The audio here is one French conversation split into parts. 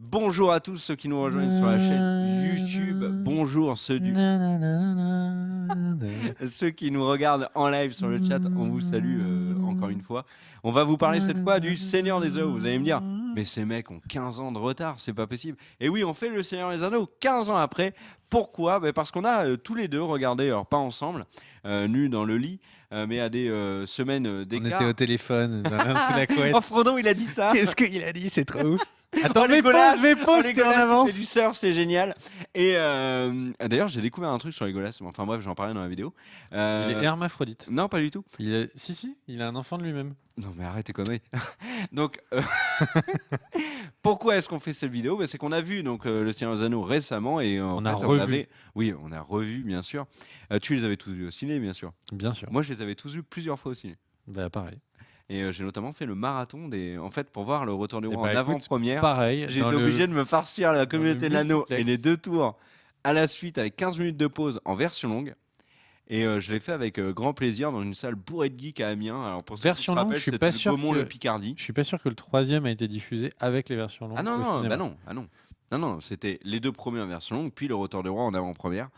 Bonjour à tous ceux qui nous rejoignent sur la chaîne YouTube. Bonjour ceux qui nous regardent en live sur le chat. On vous salue encore une fois. On va vous parler cette fois du Seigneur des Anneaux. Vous allez me dire, mais ces mecs ont 15 ans de retard, c'est pas possible. Et oui, on fait le Seigneur des Anneaux 15 ans après. Pourquoi ? Parce qu'on a tous les deux regardé, alors pas ensemble, nus dans le lit, mais à des semaines On d'écart. était au téléphone, dans la couette. Oh, Frodon, il a dit ça. Qu'est-ce qu'il a dit? C'est trop ouf. Attends, Oh, mais Legolas, pause, oh, t'es en Legolas qui avance. fait du surf, c'est génial. Et d'ailleurs, j'ai découvert un truc sur Legolas. Enfin bref, j'en parlais dans la vidéo. Il est hermaphrodite. Non, pas du tout. Si, il a un enfant de lui-même. Non, mais arrête tes conneries. Donc, pourquoi est-ce qu'on fait cette vidéo ? C'est qu'on a vu donc le Seigneur des Anneaux récemment et On a revu. Oui, on a revu, bien sûr. Tu les avais tous vus au ciné, bien sûr. Bien sûr. Moi, je les avais tous vus plusieurs fois au ciné. Bah pareil. Et j'ai notamment fait le marathon en fait, pour voir le Retour du Roi en écoute, avant-première. Pareil. J'ai été obligé de me farcir la communauté de l'anneau multiplex. et les 2 tours à la suite avec 15 minutes de pause en version longue. Et je l'ai fait avec grand plaisir dans une salle bourrée de geeks à Amiens. Alors pour ceux Version qui se longue, rappellent, je suis c'était pas le sûr Beaumont, que- le Picardie. Je suis pas sûr que le troisième a été diffusé avec les versions longues. Ah non, au non, cinéma. bah non, non, c'était les 2 premiers en version longue, puis le Retour du Roi en avant-première.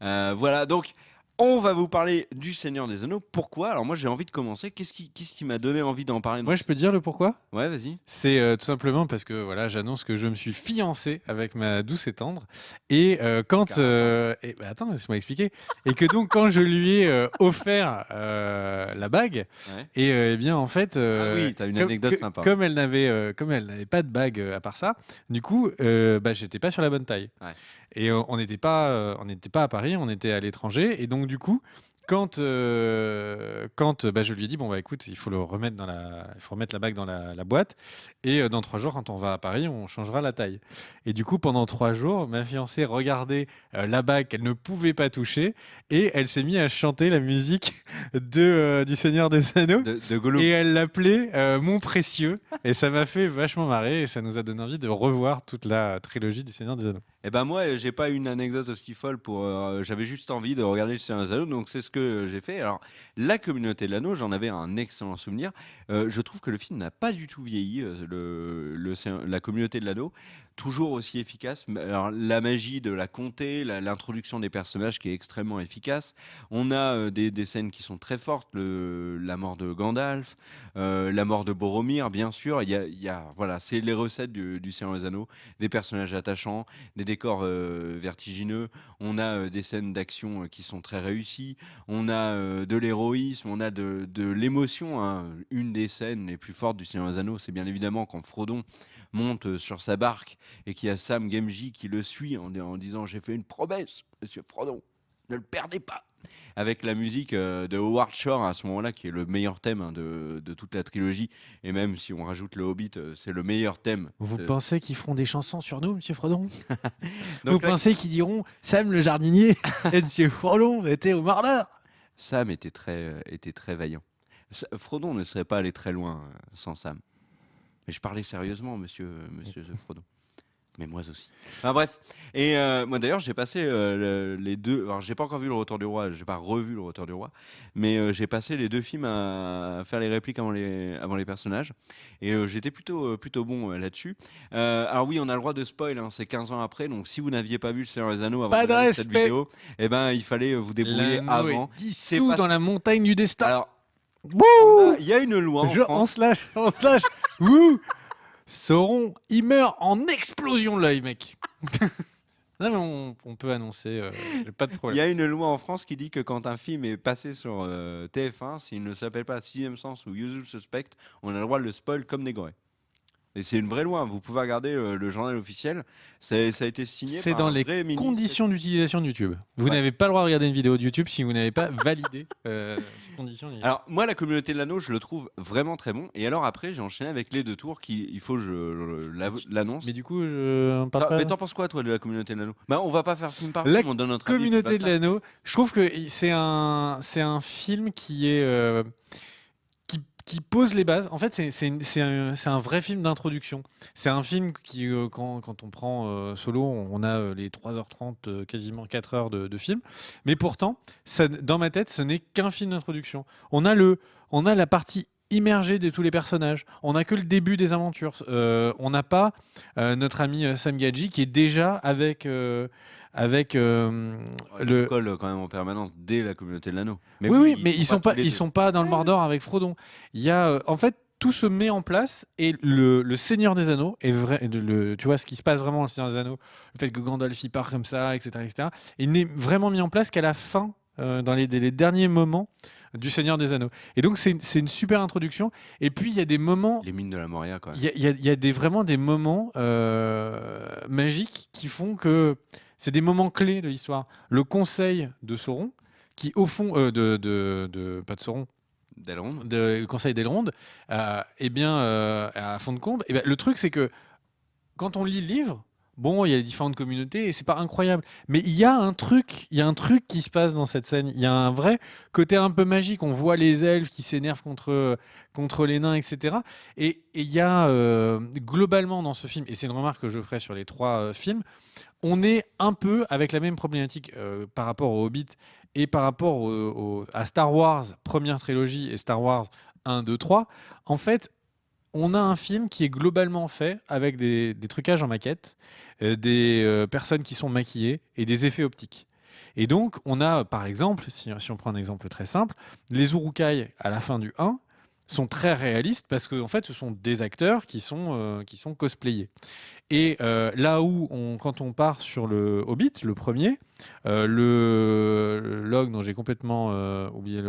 Voilà, donc on va vous parler du Seigneur des Anneaux. Pourquoi ? Alors moi j'ai envie de commencer. Qu'est-ce qui m'a donné envie d'en parler ? Moi, je peux dire le pourquoi ? Ouais, vas-y. C'est tout simplement parce que voilà, j'annonce que je me suis fiancé avec ma douce et tendre. Et attends, laisse-moi expliquer. Et que donc, quand je lui ai offert la bague, Ouais. et eh bien en fait, Ah oui, t'as une anecdote sympa. comme elle n'avait pas de bague à part ça, du coup, j'étais pas sur la bonne taille. Ouais. Et on n'était pas à Paris, on était à l'étranger. Et donc du coup, quand je lui ai dit bon bah écoute, il faut remettre la bague dans la boîte, et dans 3 jours, quand on va à Paris, on changera la taille. Et du coup, pendant 3 jours, ma fiancée regardait la bague qu'elle ne pouvait pas toucher, et elle s'est mise à chanter la musique du Seigneur des Anneaux. De Gollum. Et elle l'appelait Mon Précieux, et ça m'a fait vachement marrer, et ça nous a donné envie de revoir toute la trilogie du Seigneur des Anneaux. Eh ben moi, j'ai pas une anecdote aussi folle pour. J'avais juste envie de regarder le Seigneur des Anneaux, donc c'est ce que j'ai fait. Alors, la communauté de l'anneau, j'en avais un excellent souvenir. Je trouve que le film n'a pas du tout vieilli. La communauté de l'anneau, toujours aussi efficace. Alors, la magie de la comté, l'introduction des personnages qui est extrêmement efficace. On a des scènes qui sont très fortes. La mort de Gandalf, la mort de Boromir, bien sûr. Voilà, c'est les recettes du Seigneur des Anneaux, des personnages attachants, des décors vertigineux, on a des scènes d'action qui sont très réussies, on a de l'héroïsme, on a de l'émotion. Hein. Une des scènes les plus fortes du Seigneur des Anneaux, c'est bien évidemment quand Frodon monte sur sa barque et qu'il y a Sam Gamgee qui le suit en disant « J'ai fait une promesse, monsieur Frodon, ne le perdez pas !» Avec la musique de Howard Shore à ce moment-là, qui est le meilleur thème de toute la trilogie. Et même si on rajoute le Hobbit, c'est le meilleur thème. Vous pensez qu'ils feront des chansons sur nous, monsieur Frodon? Donc Vous pensez qu'ils diront Sam le jardinier et monsieur Frodon était au Mordor? Sam était très vaillant. Frodon ne serait pas allé très loin sans Sam. Mais je parlais sérieusement, monsieur Frodon. Mais moi aussi. Enfin bref. Et moi d'ailleurs, j'ai passé les 2. Alors, j'ai pas encore vu le Retour du Roi. J'ai pas revu le Retour du Roi. Mais j'ai passé les 2 films à faire les répliques avant les personnages. Et j'étais plutôt bon là-dessus. Alors oui, on a le droit de spoil. Hein, c'est 15 ans après. Donc si vous n'aviez pas vu le Seigneur des Anneaux avant Pas de de regarder cette respect. vidéo, eh ben il fallait vous débrouiller L'anneau avant. est dissous dans la montagne du destin. Alors, Wouh, il y a une loi en on France. slash. Wouh, Sauron, il meurt en explosion de l'œil, mec. Non, mais on peut annoncer, j'ai pas de Il problème. y a une loi en France qui dit que quand un film est passé sur TF1, s'il ne s'appelle pas Sixième Sens ou Usual Suspect, on a le droit de le spoil comme des gorées. Et c'est une vraie loi. Vous pouvez regarder le journal officiel. Ça a été signé C'est par dans un les vrai ministre. conditions d'utilisation de YouTube. Vous Ouais. n'avez pas le droit de regarder une vidéo de YouTube si vous n'avez pas validé ces conditions. Alors moi, la communauté de l'anneau, je le trouve vraiment très bon. Et alors après, j'ai enchaîné avec les 2 tours il faut que je l'annonce. Mais du coup, je parle pas. Mais t'en penses quoi, toi, de la communauté de l'anneau ? On va pas faire film par La film, on donne notre avis, Communauté de basta. l'anneau, je trouve que c'est un film qui est qui pose les bases. En fait, c'est un vrai film d'introduction. C'est un film qui, quand on prend Solo, on a les 3h30, quasiment 4 heures de film. Mais pourtant, dans ma tête, ce n'est qu'un film d'introduction. On a la partie immergé de tous les personnages. On n'a que le début des aventures. On n'a pas notre ami Sam Gadji qui est déjà avec Il nous colle quand même en permanence dès la communauté de l'anneau. Mais oui, mais ils tous les deux. sont pas dans le Mordor avec Frodon. Il y a en fait tout se met en place et le Seigneur des Anneaux est vrai. Tu vois ce qui se passe vraiment dans le Seigneur des Anneaux, le fait que Gandalf y part comme ça, etc., etc. Il n'est vraiment mis en place qu'à la fin, dans les derniers moments du Seigneur des Anneaux. Et donc c'est une super introduction. Et puis il y a des moments. Les mines de la Moria, quoi. Il y a vraiment des moments magiques qui font que c'est des moments clés de l'histoire. Le conseil de Sauron, qui au fond pas de Sauron, D'Elrond. le conseil d'Elrond, eh bien à fond de compte, eh bien, le truc c'est que quand on lit le livre, bon, il y a les différentes communautés et c'est pas incroyable, mais il y a un truc qui se passe dans cette scène. Il y a un vrai côté un peu magique. On voit les elfes qui s'énervent contre les nains, etc. Et il y a globalement dans ce film, et c'est une remarque que je ferai sur les 3 films, on est un peu avec la même problématique par rapport au Hobbit et par rapport à Star Wars première trilogie et Star Wars 1, 2, 3. En fait, on a un film qui est globalement fait avec des trucages en maquette, des personnes qui sont maquillées et des effets optiques. Et donc, on a, par exemple, si on prend un exemple très simple, les Uruk-hai à la fin du 1 sont très réalistes parce que en fait, ce sont des acteurs qui sont cosplayés. Et là où, quand on part sur le Hobbit, le premier, le log dont j'ai complètement oublié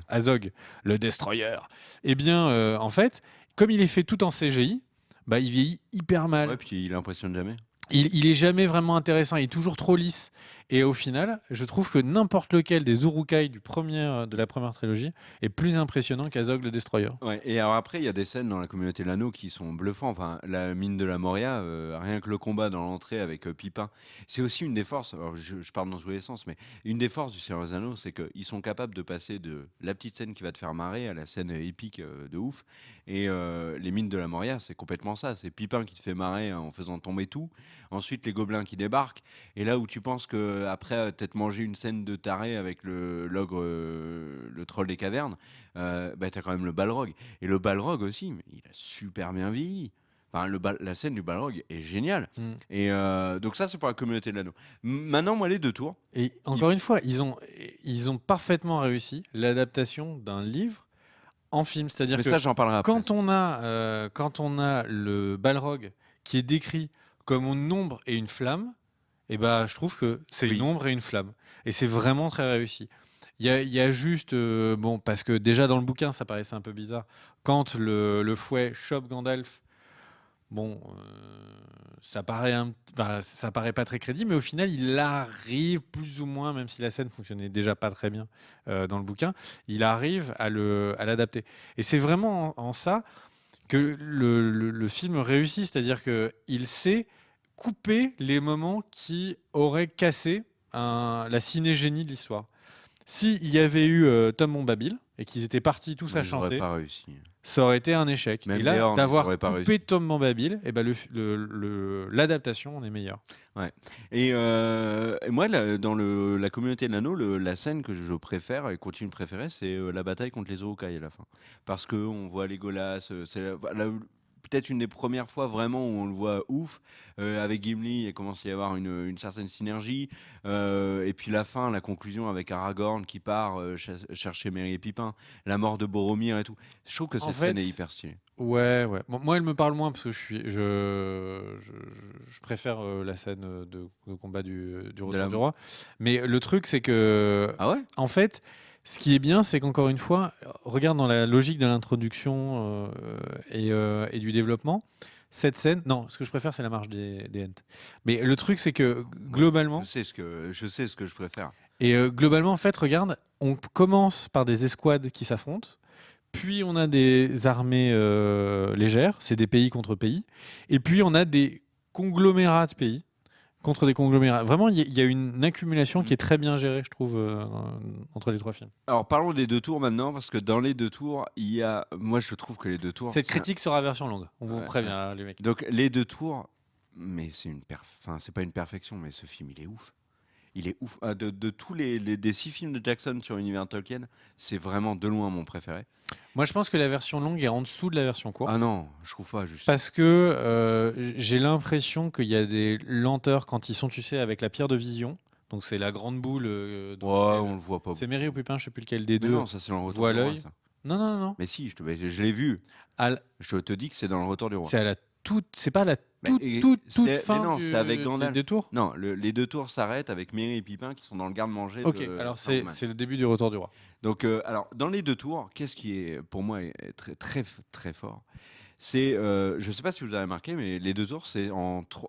Azog, le Destroyer, eh bien, en fait, comme il est fait tout en CGI, bah, il vieillit hyper mal. Ouais, puis il impressionne jamais. Il est jamais vraiment intéressant, il est toujours trop lisse. Et au final, je trouve que n'importe lequel des Uruk-hai de la première trilogie est plus impressionnant qu'Azog le Destroyer. Ouais, et alors après, il y a des scènes dans la communauté de l'anneau qui sont bluffantes. Enfin, la mine de la Moria, rien que le combat dans l'entrée avec Pipin, c'est aussi une des forces. Alors, je parle dans tous les sens, mais une des forces du Seigneur des Anneaux, c'est qu'ils sont capables de passer de la petite scène qui va te faire marrer à la scène épique de ouf. Et les mines de la Moria, c'est complètement ça. C'est Pipin qui te fait marrer en faisant tomber tout. Ensuite, les gobelins qui débarquent. Et là où tu penses que après t'être mangé une scène de taré avec l'ogre, le troll des cavernes, bah t'as quand même le Balrog. Et le Balrog aussi, mais il a super bien vieilli. Enfin, la scène du Balrog est géniale. Et donc ça, c'est pour la communauté de l'anneau. Maintenant, moi, les 2 tours. Et encore une fois, ils ont parfaitement réussi l'adaptation d'un livre en film. C'est-à-dire Mais que ça, j'en parlerai après. quand on a le Balrog qui est décrit comme une ombre et une flamme, et bah, je trouve que c'est Oui. une ombre et une flamme. Et c'est vraiment très réussi. Il y a juste, bon, parce que déjà dans le bouquin, ça paraissait un peu bizarre. Quand le fouet chope Gandalf, bon, ça paraît pas très crédible, mais au final, il arrive plus ou moins, même si la scène fonctionnait déjà pas très bien dans le bouquin, il arrive à l'adapter. Et c'est vraiment en ça que le film réussit, c'est-à-dire qu'il sait couper les moments qui auraient cassé la cinégénie de l'histoire. S'il y avait eu Tom Bombadil et qu'ils étaient partis tous à Ils n'auraient chanter, pas réussi. ça aurait été un échec. Même Et là, Léorn, ils d'avoir auraient pas coupé réussi. Tom Bombadil, et ben l'adaptation en est meilleure. Ouais. Et moi, dans la communauté de l'anneau, la scène que je préfère et continue de préférer, c'est la bataille contre les Uruk-hai à la fin. Parce qu'on voit Legolas, c'est peut-être une des premières fois vraiment où on le voit ouf. Avec Gimli, il commence à y avoir une certaine synergie. Et puis la fin, la conclusion avec Aragorn qui part chercher Merry et Pipin, la mort de Boromir et tout. Je trouve que En cette fait, scène est hyper stylée. Ouais. Bon, moi, elle me parle moins parce que je préfère la scène de combat du Retour du Roi. Mais le truc, c'est que, Ah ouais? en fait, ce qui est bien, c'est qu'encore une fois, regarde dans la logique de l'introduction et du développement, cette scène. Non, ce que je préfère, c'est la marche des Ents. Mais le truc, c'est que globalement. Je sais ce que je préfère. Et globalement, en fait, regarde, on commence par des escouades qui s'affrontent. Puis on a des armées légères, c'est des pays contre pays. Et puis on a des conglomérats de pays contre des conglomérats. Vraiment, il y a une accumulation qui est très bien gérée, je trouve, entre les 3 films. Alors parlons des 2 tours maintenant, parce que dans les 2 tours, il y a. Moi, je trouve que les 2 tours. Cette critique sera version longue. On vous prévient, les mecs. Donc les 2 tours, mais c'est pas une perfection, mais ce film, il est ouf. il est ouf. De tous des 6 films de Jackson sur l'univers Tolkien, c'est vraiment de loin mon préféré. Moi, je pense que la version longue est en dessous de la version courte. Ah non, je trouve pas juste. Parce que j'ai l'impression qu'il y a des lenteurs quand ils sont, tu sais, avec la pierre de vision. Donc c'est la grande boule. Ouais, dans laquelle- on le voit pas. C'est Merry ou Pépin, je sais plus lequel des Mais deux. non, ça c'est dans le Retour voit du Roi, l'œil. ça. Non, non, non, non. Mais si, je l'ai vu. À l- Je te dis que c'est dans le Retour du Roi. C'est à la toute. C'est pas la Mais, toute mais fin non, du, c'est avec des Gandalf. deux tours. Non, les 2 tours s'arrêtent avec Merry et Pipin qui sont dans le garde-manger Ok, de alors Saruman. c'est le début du Retour du Roi. Donc, alors, dans les 2 tours, qu'est-ce qui est, pour moi, est très, très, très fort? C'est, je ne sais pas si vous avez remarqué, mais les 2 tours,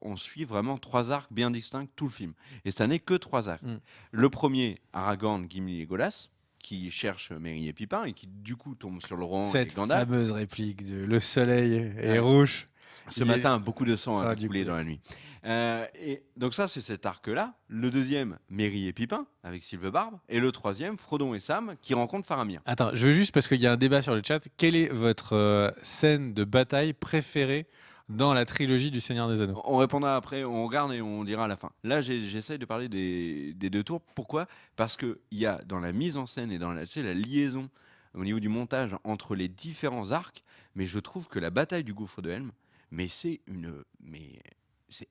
on suit vraiment 3 arcs bien distincts tout le film. Et ça n'est que 3 arcs. Mm. Le premier, Aragorn, Gimli et Legolas, qui cherchent Merry et Pipin et qui, du coup, tombent sur le roi et Cette Gandalf. fameuse réplique de le soleil est Ouais. rouge. Ce Il est- matin, beaucoup de sang Ça a a dû coulé couler. dans la nuit. Et donc ça, c'est cet arc-là. Le deuxième, Merry et Pipin, avec Sylvebarbe. Et le troisième, Frodon et Sam, qui rencontrent Faramir. Attends, je veux juste parce qu'il y a un débat sur le chat. Quelle est votre scène de bataille préférée dans la trilogie du Seigneur des Anneaux? On répondra après, on regarde et on dira à la fin. Là, j'essaye de parler des 2 tours. Pourquoi? Parce qu'il y a dans la mise en scène et dans tu sais, la liaison au niveau du montage entre les différents arcs, mais je trouve que la bataille du gouffre de Helm, mais c'est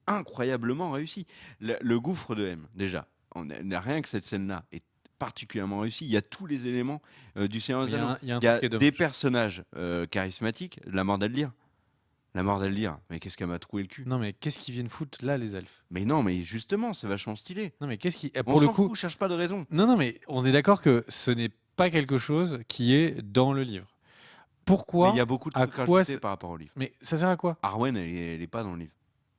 incroyablement réussi. Le gouffre de Helm, déjà, rien que cette scène-là est particulièrement réussie. Il y a tous les éléments du Seigneur des Il y a Anneaux. un- il y a un Il y a truc qui est des dommage. personnages charismatiques. La mort d'Eldir. La mort d'Eldir, mais qu'est-ce qu'elle m'a troué le cul. Non, mais qu'est-ce qu'ils viennent foutre là, les elfes? Mais non, mais justement, c'est vachement stylé. Non, mais qu'est-ce qui. On Pour le s'en coup. fout, cherche pas de raison. Non, non, mais on est d'accord que ce n'est pas quelque chose qui est dans le livre. Mais Pourquoi? il y a beaucoup de à trucs quoi rajoutés c'est- par rapport au livre. Mais ça sert à quoi? Arwen, elle est pas dans le livre.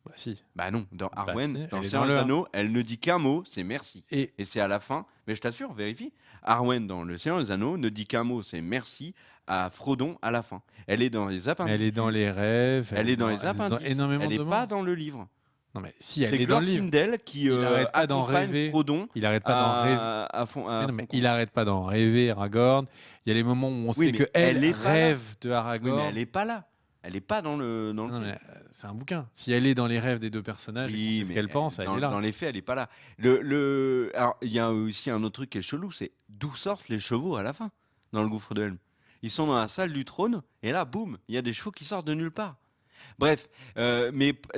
Bah, si. Bah non, dans Bah Arwen, si, dans elle le est Seigneur dans des le un. Anneaux, elle ne dit qu'un mot, c'est merci. Et Et c'est à la fin, mais je t'assure, vérifie. Arwen, dans le Seigneur des Anneaux, ne dit qu'un mot, c'est merci, à Frodon à la fin. Elle est dans les mais appendices. elle est dans les rêves. Elle est dans les elle est dans appendices. énormément Elle de n'est pas moments. dans le livre. Non, mais si, elle C'est est dans le livre. Glorfindel qui Il arrête pas d'en accompagne rêver. Frodon Il arrête pas d'en rêver. à fond. Mais non, mais il arrête pas d'en rêver, Aragorn. Il y a les moments où on Oui, sait mais que elle elle est pas là. rêve de Oui, Aragorn. mais elle n'est pas là. Elle n'est pas dans le Non, film. mais c'est un bouquin. Si elle est dans les rêves des deux personnages et qu'on Oui, sait ce mais qu'elle pense, elle dans, est là. dans les faits, elle n'est pas là. Alors, il y a aussi un autre truc qui est chelou, c'est d'où sortent les chevaux à la fin, dans le gouffre de Helm. Ils sont dans la salle du trône, et là, boum, il y a des chevaux qui sortent de nulle part. Bref,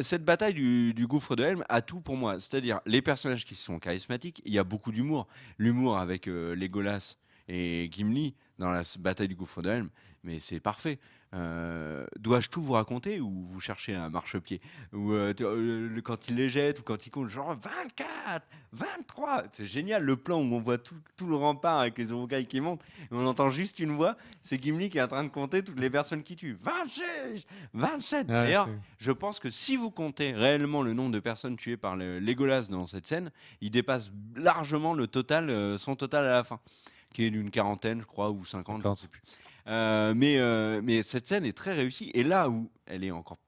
cette bataille du gouffre de Helm a tout pour moi. C'est-à-dire, les personnages qui sont charismatiques, il y a beaucoup d'humour. L'humour avec Legolas et Gimli dans la bataille du gouffre de Helm, mais c'est parfait. Dois-je tout vous raconter ou vous cherchez un marchepied ou quand il les jette ou quand il compte genre 24, 23, c'est génial le plan où on voit tout le rempart avec les Uruk-hai qui montent et on entend juste une voix, c'est Gimli qui est en train de compter toutes les personnes qui tuent. 26, 27. Ouais, D'ailleurs, c'est- je pense que si vous comptez réellement le nombre de personnes tuées par Legolas dans cette scène, il dépasse largement le total, son total à la fin, qui est d'une quarantaine, je crois, ou 50, je 50. ne sais plus. Mais cette scène est très réussie. Et là où elle est encore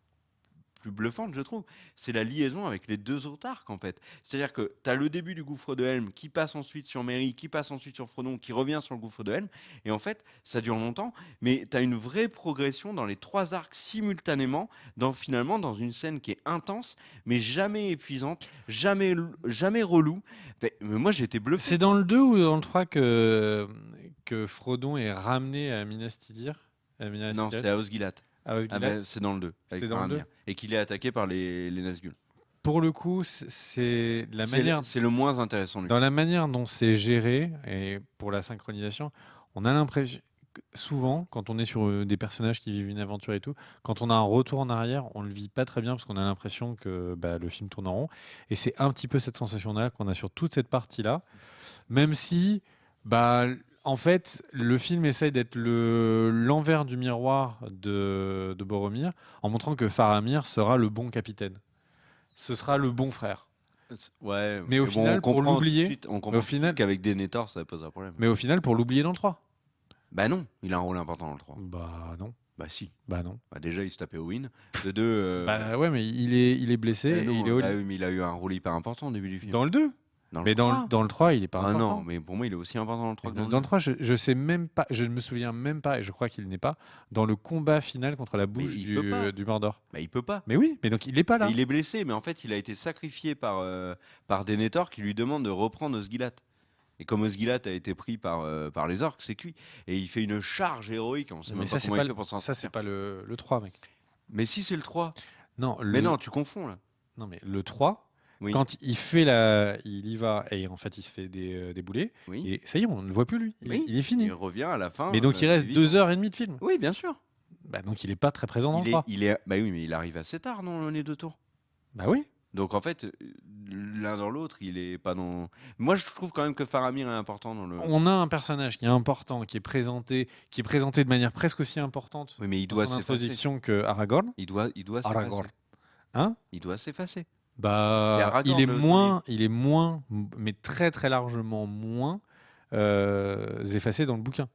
plus bluffante, je trouve, c'est la liaison avec les deux autres arcs, en fait. C'est-à-dire que tu as le début du gouffre de Helm qui passe ensuite sur Merry, qui passe ensuite sur Frodon, qui revient sur le gouffre de Helm. Et en fait, ça dure longtemps, mais tu as une vraie progression dans les trois arcs simultanément, finalement, dans une scène qui est intense, mais jamais épuisante, jamais relou. Mais moi, j'ai été bluffé. C'est dans le 2 ou dans le 3 que Frodon est ramené à Minas Tirith? Non, c'est à Osgiliath. à Osgiliath. Ah ben, c'est dans le 2. C'est dans le 2. Et qu'il est attaqué par les Nazgûl. Pour le coup, c'est la manière. C'est le moins intéressant. Lui. Dans la manière dont c'est géré, et pour la synchronisation, on a l'impression, souvent, quand on est sur des personnages qui vivent une aventure et tout, quand on a un retour en arrière, on le vit pas très bien parce qu'on a l'impression que le film tourne en rond. Et c'est un petit peu cette sensation-là qu'on a sur toute cette partie-là, même si, en fait, le film essaye d'être l'envers du miroir de Boromir, en montrant que Faramir sera le bon capitaine. Ce sera le bon frère. Ouais, Mais au bon, final, on pour comprend tout de l'oublier, suite- on comprend au final- qu'avec Denethor, ça pose un problème. Mais au final, pour l'oublier dans le 3. Bah non, il a un rôle important dans le 3. Bah non. Bah si. Bah non. Bah déjà, il se tapait Owen. De deux... Bah ouais, mais il est blessé et non, il est au bah lit. oui, mais il a eu un rôle hyper important au début du film. Dans le 2. Dans le Mais 3. dans le 3, il est pas Ah non, important. mais pour moi, il est aussi important dans le 3 que Dans dans le dans le 2. 3, je sais même pas, je ne me souviens même pas, et je crois qu'il n'est pas dans le combat final contre la Mais bouche il peut pas. du Mordor. Bah, il peut pas. Mais oui, mais donc il est pas Mais là. il est blessé, mais en fait, il a été sacrifié par Denethor qui lui demande de reprendre Osgiliath. Et comme Osgiliath a été pris par les orques, c'est cuit. Et il fait une charge héroïque, on sait Mais même ça, pas c'est comment pas, il fait pour s'en ça, c'est sortir. pas le 3, mec. Mais si, c'est le 3. Non, Mais non, tu confonds là. non, mais le 3, Oui, quand il y va et en fait il se fait débouler, oui, et ça y est, on ne le voit plus lui. oui. Il est fini. Il revient à la fin. Mais donc il reste vivant. 2h30 de film. Oui, bien sûr. Bah, donc il est pas très présent dans le 3. Bah oui, mais il arrive assez tard dans les 2 tours. Bah oui. Donc en fait, l'un dans l'autre, il est pas dans. Moi, je trouve quand même que Faramir est important dans le. On a un personnage qui est important, qui est présenté de manière presque aussi importante Oui, mais il dans doit son s'effacer. introduction que Aragorn. Il doit s'effacer. Aragorn. Hein? Il doit s'effacer. C'est Bah, Aragorn, il est moins, mais très très largement moins effacé dans le bouquin.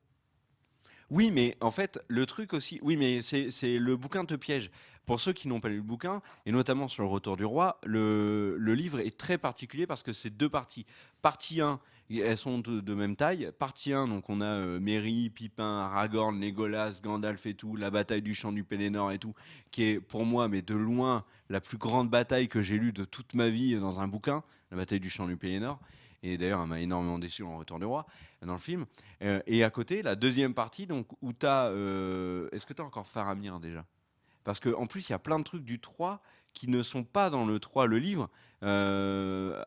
Oui, mais en fait, le truc aussi, oui, mais c'est le bouquin te piège. Pour ceux qui n'ont pas lu le bouquin, et notamment sur le Retour du Roi, le livre est très particulier parce que c'est 2 parties. Partie 1, elles sont de même taille. Partie 1, donc on a Merry, Pipin, Aragorn, Legolas, Gandalf et tout, la bataille du champ du Pélénor et tout, qui est pour moi, mais de loin, la plus grande bataille que j'ai lue de toute ma vie dans un bouquin, la bataille du champ du Pélénor. Et d'ailleurs, elle m'a énormément déçu dans le Retour du Roi, dans le film. Et à côté, la deuxième partie, donc, où tu as. Est-ce que tu as encore Faramir déjà? Parce qu'en plus, il y a plein de trucs du 3 qui ne sont pas dans le 3, le livre.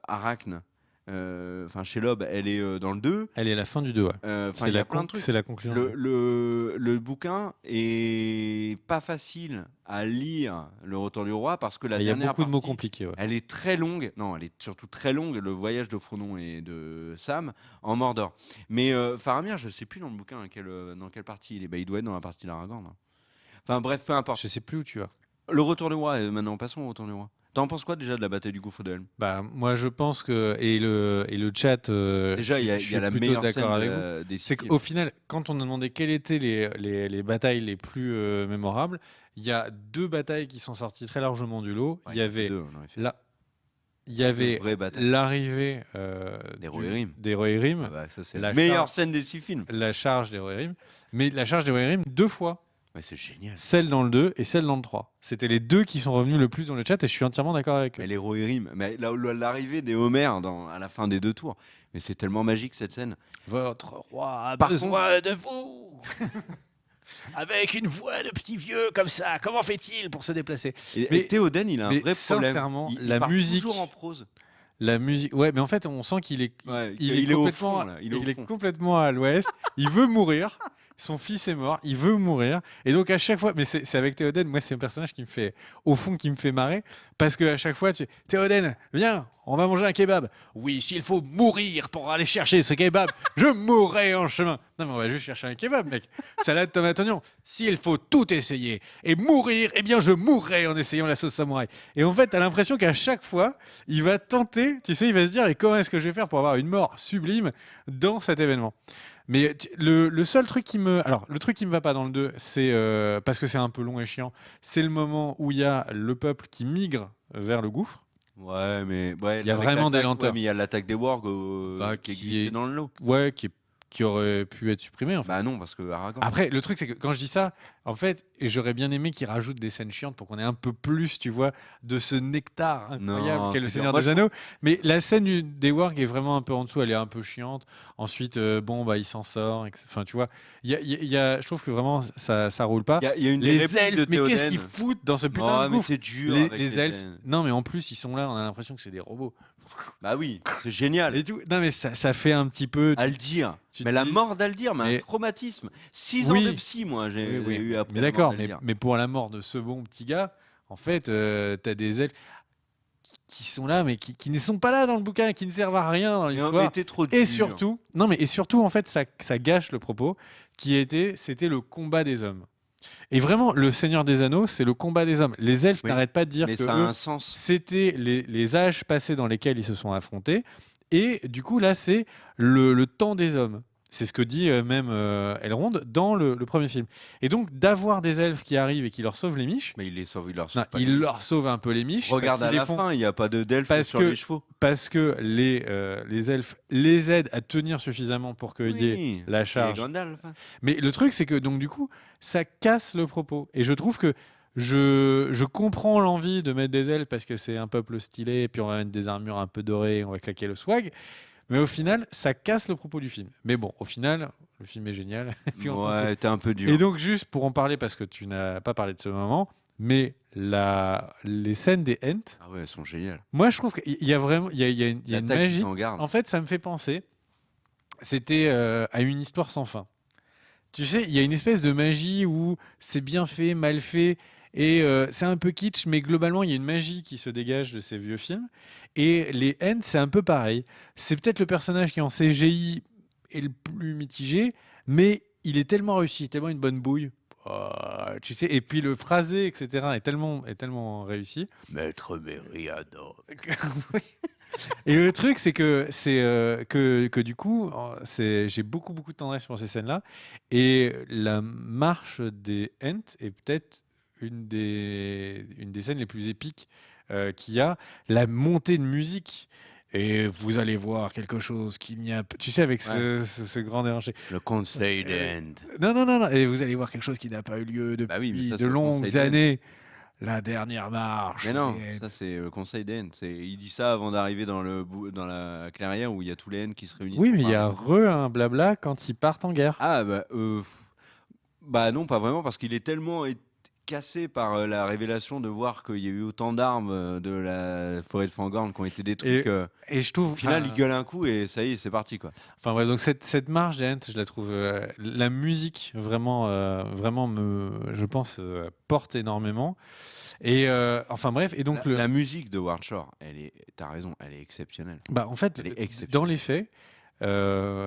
Arachne, enfin, Shelob, elle est dans le 2. Elle est à la fin du 2, ouais. Enfin, il y a plein de trucs. C'est la conclusion. Le bouquin est pas facile à lire, le Retour du Roi, parce que la Il y a dernière beaucoup de mots partie, compliqués, ouais. elle est très longue. Non, elle est surtout très longue, le voyage de Frodon et de Sam en Mordor. Mais Faramir, je sais plus dans le bouquin dans quelle partie il est. Bah, il doit être dans la partie d'Aragorn. Hein. Enfin bref, peu importe. Je sais plus où tu vas. Le Retour du Roi, maintenant, passons au Retour du Roi. T'en penses quoi déjà de la bataille du gouffre de Helm? Bah, moi, je pense que et le chat, Déjà, il y je a suis la plutôt meilleure scène d'accord avec vous. des C'est Sith. qu'au final, quand on a demandé quelles étaient les batailles les plus mémorables, il y a 2 batailles qui sont sorties très largement du lot. Ouais, Il y avait deux, on aurait fait. il y avait vraies batailles. l'arrivée Des Rohirrim. des Rohirrim, Ah bah, ça, c'est la la meilleure charge- scène des 6 films. la charge des Rohirrim, mais la charge des Rohirrim 2 fois. Ouais, c'est génial. Celle dans le 2 et celle dans le 3. C'était les 2 qui sont revenus le plus dans le chat et je suis entièrement d'accord avec eux. Mais les Rohirrim, mais l'arrivée des Homers à la fin des 2 tours, mais c'est tellement magique cette scène. Votre roi a Par besoin de vous. Avec une voix de petit vieux comme ça, comment fait-il pour se déplacer? Et Mais- Théoden, il a un mais vrai problème. sincèrement, Il la parle musique- toujours en prose. La musique, ouais, mais en fait, on sent qu'il est, Ouais, il est au complètement, fond, là. Il est au fond. complètement à l'ouest. Il veut mourir. Son fils est mort. Il veut mourir. Et donc à chaque fois, mais c'est avec Théoden, moi c'est un personnage qui me fait, au fond, qui me fait marrer, parce que à chaque fois, Théoden, viens, on va manger un kebab. Oui, s'il faut mourir pour aller chercher ce kebab, je mourrai en chemin. Non mais on va juste chercher un kebab, mec. Salade, tomate, oignon. S'il faut tout essayer et mourir, eh bien je mourrai en essayant la sauce samouraï. Et en fait, t'as l'impression qu'à chaque fois, il va tenter, tu sais, il va se dire, et comment est-ce que je vais faire pour avoir une mort sublime dans cet événement? Mais le seul truc qui me... Alors, le truc qui me va pas dans le 2, c'est... parce que c'est un peu long et chiant, c'est le moment où il y a le peuple qui migre vers le gouffre. Ouais, mais ouais, Il y a avec vraiment des l'attaque- lenteurs. Ouais, mais il y a l'attaque des wargs Bah, qui est qui glissée est- dans le lot. Ouais, qui aurait pu être supprimé, en fait. Bah non, parce que Aragorn. Après, le truc, c'est que quand je dis ça, en fait, et j'aurais bien aimé qu'ils rajoutent des scènes chiantes pour qu'on ait un peu plus, tu vois, de ce nectar incroyable Non, qu'est le c'est Seigneur dur. des Anneaux. Mais la scène des wargs est vraiment un peu en dessous, elle est un peu chiante. Ensuite, bon, bah, il s'en sort. Enfin, tu vois, je trouve que vraiment, ça roule pas. Il y a une des Les répliques elfes, de mais qu'est-ce Théoden. qu'ils foutent dans ce putain Oh, de mais gouffre? c'est dur Les, avec les elfes, scènes. non mais en plus ils sont là, on a l'impression que c'est des robots. Bah oui, c'est génial. Et tout. Non mais ça fait un petit peu. Aldir. tu Mais te la dis- mort d'Aldir, mais Mais- un traumatisme. 6 Oui. ans de psy, moi, j'ai Oui, eu après mais la mort d'accord, mais, d'Aldir. mais pour la mort de ce bon petit gars, en fait, t'as des elfes qui sont là, mais qui ne sont pas là dans le bouquin, qui ne servent à rien dans Mais l'histoire. t'es trop dur. Et surtout, non mais et surtout en fait, ça gâche le propos c'était le combat des hommes. Et vraiment, le Seigneur des Anneaux, c'est le combat des hommes. Les elfes Oui, n'arrêtent pas de dire mais que ça a eux, un sens. c'était les âges passés dans lesquels ils se sont affrontés. Et du coup, là, c'est le temps des hommes. C'est ce que dit même Elrond dans le premier film. Et donc, d'avoir des elfes qui arrivent et qui leur sauvent les miches, Mais il les sauve, il leur non, sauve pas. ils leur sauvent un peu les miches. Regarde parce à qu'ils les la font fin, il n'y a pas d'elfes parce sur que- les chevaux. parce que les elfes les aident à tenir suffisamment pour qu'il y ait Oui. la Et charge. Gandalf. Mais le truc, c'est que donc du coup, ça casse le propos. Et je trouve que je comprends l'envie de mettre des elfes parce que c'est un peuple stylé, et puis on va mettre des armures un peu dorées, on va claquer le swag. Mais au final, ça casse le propos du film. Mais bon, au final, le film est génial. Et puis on s'en fout. Ouais, t'es un peu dur. Et donc, juste pour en parler, parce que tu n'as pas parlé de ce moment, mais les scènes des Ents, Ah ouais, elles sont géniales. moi je trouve qu'il y a vraiment il y a une L'attaque magie. qu'ils en gardent. En fait, ça me fait penser, c'était à une histoire sans fin. Tu sais, il y a une espèce de magie où c'est bien fait, mal fait, et c'est un peu kitsch, mais globalement, il y a une magie qui se dégage de ces vieux films. Et les Ents, c'est un peu pareil. C'est peut-être le personnage qui en CGI est le plus mitigé, mais il est tellement réussi, tellement une bonne bouille. Oh, tu sais, et puis le phrasé, etc., est tellement réussi. Maître Meriadoc. Oui. Et le truc, c'est que du coup, j'ai beaucoup de tendresse pour ces scènes-là. Et la marche des Ents est peut-être une des scènes les plus épiques qu'il y a. La montée de musique. Et vous allez voir quelque chose qu'il n'y a... Tu sais, avec ce grand déranger. Le conseil des Ents. Non. Et vous allez voir quelque chose qui n'a pas eu lieu depuis Bah oui, mais ça, c'est de le longues conseil des Ents. années. La dernière marche. Mais non, des Ents. ça c'est le conseil des Ents. Il dit ça avant d'arriver dans la clairière où il y a tous les Ents qui se réunissent. Oui, pour mais il y a parler. un blabla quand ils partent en guerre. Ah bah non, pas vraiment, parce qu'il est tellement cassé par la révélation de voir qu'il y a eu autant d'armes de la forêt de Fangorn qui ont été détruites Et je trouve. au final, enfin, il gueule un coup et ça y est, c'est parti quoi. Enfin, ouais, donc cette marche des Ents, je la trouve. La musique, vraiment, je pense, porte énormément. Et enfin, bref. Et donc, La musique de Ward Shore, t'as raison, elle est exceptionnelle. en fait, Elle est exceptionnelle. dans les faits,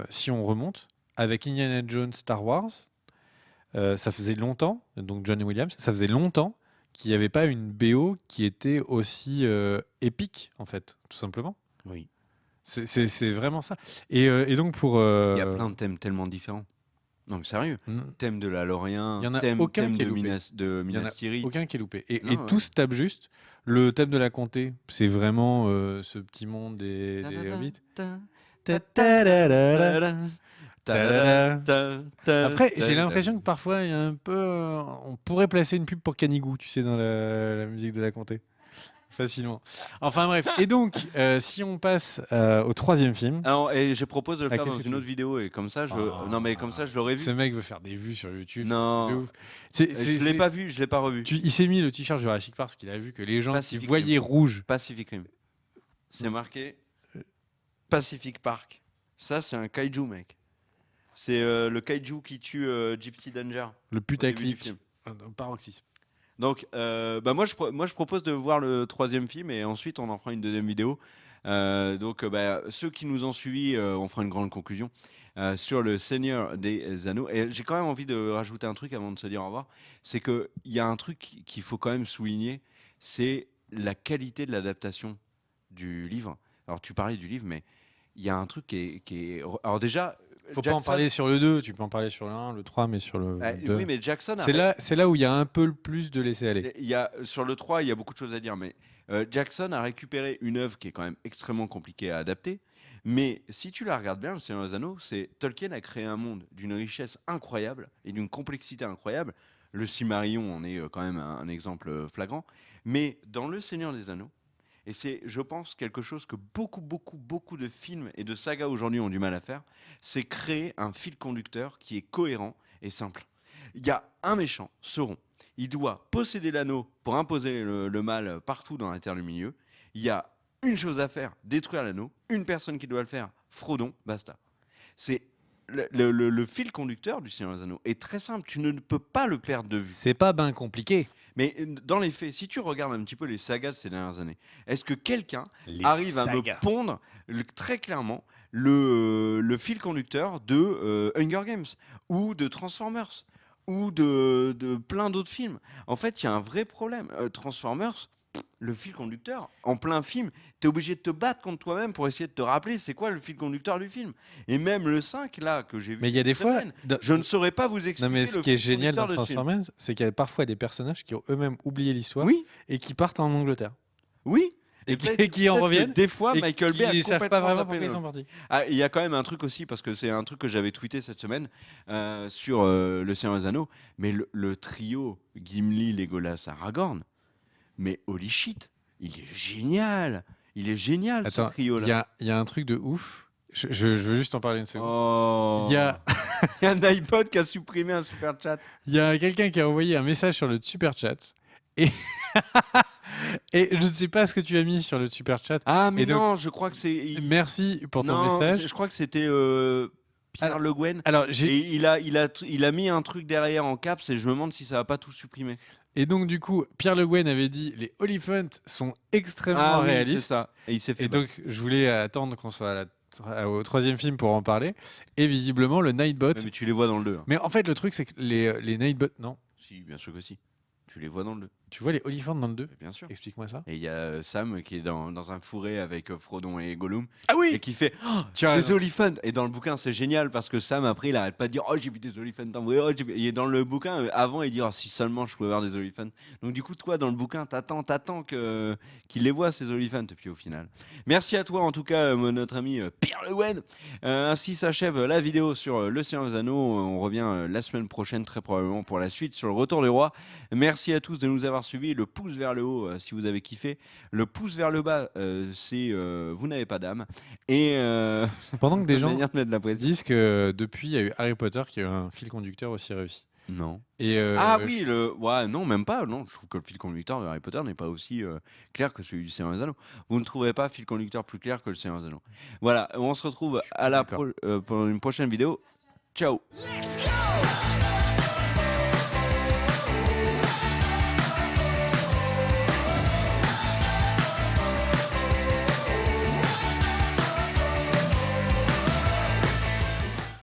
si on remonte, avec Indiana Jones Star Wars, ça faisait longtemps, donc John Williams, ça faisait longtemps qu'il n'y avait pas une BO qui était aussi épique, en fait, tout simplement. Oui. C'est vraiment ça. Et donc, pour. Il y a plein de thèmes tellement différents. Non, mais sérieux. Thème de la Lorien, Il y en a thème aucun qui est de loupé. Minas Il y en a Tirith. aucun qui est loupé. Et Non, ouais. tous tapent juste. Le thème de la comté, c'est vraiment ce petit monde des hobbits. Après, j'ai l'impression que parfois, il y a un peu. On pourrait placer une pub pour Canigou, tu sais, dans la musique de la comté. Facilement. Enfin bref. Et donc, si on passe au troisième film. Alors, et je propose de le faire qu'est-ce dans que une tu autre vidéo et comme ça, Ah. non mais comme ça, je l'aurais vu. Ce mec veut faire des vues sur YouTube. Non. c'est un truc de ouf. Je l'ai pas vu, je l'ai pas revu. Il s'est mis le t-shirt Jurassic Park parce qu'il a vu que les gens qui Pacific voyaient rouge. Pacific Rim. C'est marqué Pacific Park. Ça, c'est un kaiju, mec. C'est le kaiju qui tue Gypsy Danger. Le au début du putaclic. film. Paroxysme. Donc, moi, je propose de voir le troisième film et ensuite on en fera une deuxième vidéo. Donc, ceux qui nous ont suivis, on fera une grande conclusion sur le Seigneur des Anneaux. Et j'ai quand même envie de rajouter un truc avant de se dire au revoir. C'est qu'il y a un truc qu'il faut quand même souligner, c'est la qualité de l'adaptation du livre. Alors, tu parlais du livre, mais il y a un truc qui est... Alors déjà... Faut pas en parler sur le 2, tu peux en parler sur le 1, le 3, mais sur le 2. Oui, mais Jackson a... C'est là où il y a un peu le plus de laisser aller. Sur le 3, il y a beaucoup de choses à dire, mais Jackson a récupéré une œuvre qui est quand même extrêmement compliquée à adapter. Mais si tu la regardes bien, Le Seigneur des Anneaux, Tolkien a créé un monde d'une richesse incroyable et d'une complexité incroyable. Le Silmarillion en est quand même un exemple flagrant. Mais dans Le Seigneur des Anneaux, et c'est, je pense, quelque chose que beaucoup de films et de sagas aujourd'hui ont du mal à faire, c'est créer un fil conducteur qui est cohérent et simple. Il y a un méchant, Sauron. Il doit posséder l'anneau pour imposer le mal partout dans la Terre du Milieu. Il y a une chose à faire, détruire l'anneau. Une personne qui doit le faire, Frodon, basta. C'est le fil conducteur du Seigneur des Anneaux est très simple. Tu ne peux pas le perdre de vue. C'est pas bien compliqué. Mais dans les faits, si tu regardes un petit peu les sagas de ces dernières années, est-ce que quelqu'un arrive à me pondre très clairement le fil conducteur de Hunger Games ou de Transformers ou de plein d'autres films? En fait, il y a un vrai problème. Transformers, le fil conducteur, en plein film, tu es obligé de te battre contre toi-même pour essayer de te rappeler c'est quoi le fil conducteur du film. Et même le 5, là, que j'ai vu Mais il y a des cette fois. semaine, je ne saurais pas vous Non, expliquer mais ce le qui est fil génial dans conducteur de ce film. Transformers, c'est qu'il y a parfois des personnages qui ont eux-mêmes oublié l'histoire Oui, et qui partent en Angleterre. oui. Et peut-être- qui en peut-être que reviennent. Des fois, Et Michael Bay a qui savent pas complètement vraiment zappé pourquoi ils le- sont partis. Ah, il y a quand même un truc aussi, parce que c'est un truc que j'avais tweeté cette semaine sur Le Seigneur des Anneaux, mais le trio Gimli, Legolas, Aragorn, mais holy shit, il est génial. Il est génial ce Attends, trio-là. il y a un truc de ouf. Je veux juste en parler une seconde. Oh. Il y a, Il y a un iPod qui a supprimé un super chat. il y a quelqu'un qui a envoyé un message sur le super chat et et je ne sais pas ce que tu as mis sur le super chat. Ah, mais Et donc- non, je crois que c'est. Merci pour ton Non, message. je crois que c'était Pierre Alors- Le Guen. Alors j'ai Et il a mis un truc derrière en caps et je me demande si ça va pas tout supprimer. et donc du coup Pierre Le Guen avait dit les Oliphants sont extrêmement Ah oui, c'est réalistes. ça. Et il s'est fait Et donc, je voulais attendre qu'on soit au troisième film pour en parler. Et visiblement, le Nightbot. battre. Mais tu les vois dans le 2. Mais en fait, le truc, c'est que les Nightbots. Non. Si, bien sûr que si. Tu les vois dans le 2. Tu vois les Oliphants dans le 2 Bien sûr. Explique-moi ça. Et il y a Sam qui est dans un fourré avec Frodon et Gollum Ah oui et qui fait Tu as des raison. Oliphants. Et dans le bouquin, c'est génial parce que Sam, après, il arrête pas de dire oh, j'ai vu des Oliphants en vrai. Oh, j'ai vu... Et dans le bouquin, avant, il dit oh, si seulement je pouvais voir des Oliphants. Donc, du coup, toi, dans le bouquin, t'attends qu'il les voit, ces Oliphants. Et puis, au final. Merci à toi, en tout cas, notre ami Pierre Le Guen. Ainsi s'achève la vidéo sur Le Seigneur des Anneaux. On revient la semaine prochaine, très probablement, pour la suite sur le Retour du Roi. Merci à tous de nous avoir suivis. Le pouce vers le haut si vous avez kiffé. Le pouce vers le bas, c'est vous n'avez pas d'âme. Et Pendant que des une gens manière de mettre la pression. disent que depuis, il y a eu Harry Potter qui a eu un fil conducteur aussi réussi. Non. Et Ah oui, ouais, non, même pas. Non, je trouve que le fil conducteur de Harry Potter n'est pas aussi clair que celui du Seigneur des Anneaux. Vous ne trouverez pas fil conducteur plus clair que le Seigneur des Anneaux. Voilà, on se retrouve à d'accord. pour une prochaine vidéo. Ciao. Let's go!